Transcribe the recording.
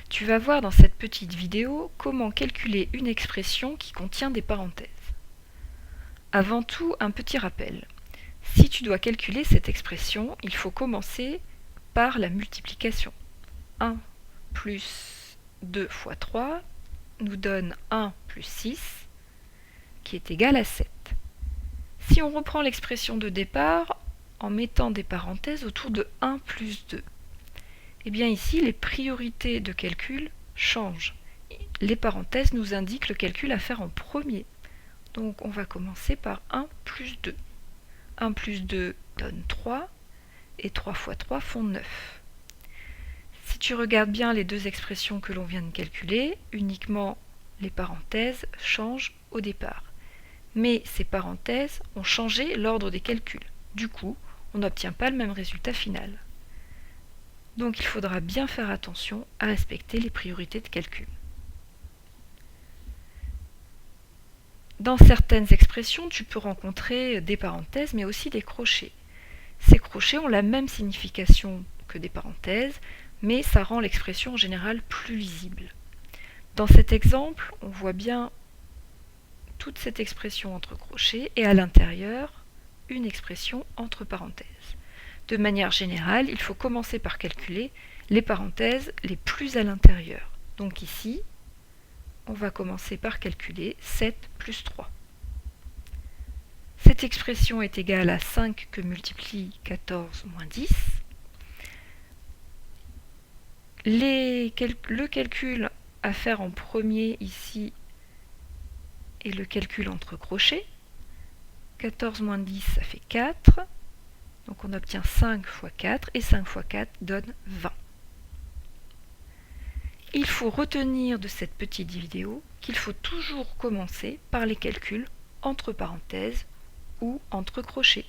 Tu vas voir dans cette petite vidéo comment calculer une expression qui contient des parenthèses. Avant tout, un petit rappel. Si tu dois calculer cette expression, il faut commencer par la multiplication. 1 plus 2 fois 3 nous donne 1 plus 6 qui est égal à 7. Si on reprend l'expression de départ en mettant des parenthèses autour de 1 plus 2, eh bien ici les priorités de calcul changent. Les parenthèses nous indiquent le calcul à faire en premier. Donc on va commencer par 1 plus 2. 1 plus 2 donne 3 et 3 fois 3 font 9. Si tu regardes bien les deux expressions que l'on vient de calculer, uniquement les parenthèses changent au départ. Mais ces parenthèses ont changé l'ordre des calculs. Du coup, on n'obtient pas le même résultat final. Donc il faudra bien faire attention à respecter les priorités de calcul. Dans certaines expressions, tu peux rencontrer des parenthèses, mais aussi des crochets. Ces crochets ont la même signification que des parenthèses, mais ça rend l'expression en général plus lisible. Dans cet exemple, on voit bien toute cette expression entre crochets et à l'intérieur, une expression entre parenthèses. De manière générale, il faut commencer par calculer les parenthèses les plus à l'intérieur. Donc ici, on va commencer par calculer 7 plus 3. Cette expression est égale à 5 que multiplie 14 moins 10. Le calcul à faire en premier ici est le calcul entre crochets. 14 moins 10, ça fait 4. Donc on obtient 5 fois 4 et 5 fois 4 donne 20. Il faut retenir de cette petite vidéo qu'il faut toujours commencer par les calculs entre parenthèses ou entre crochets.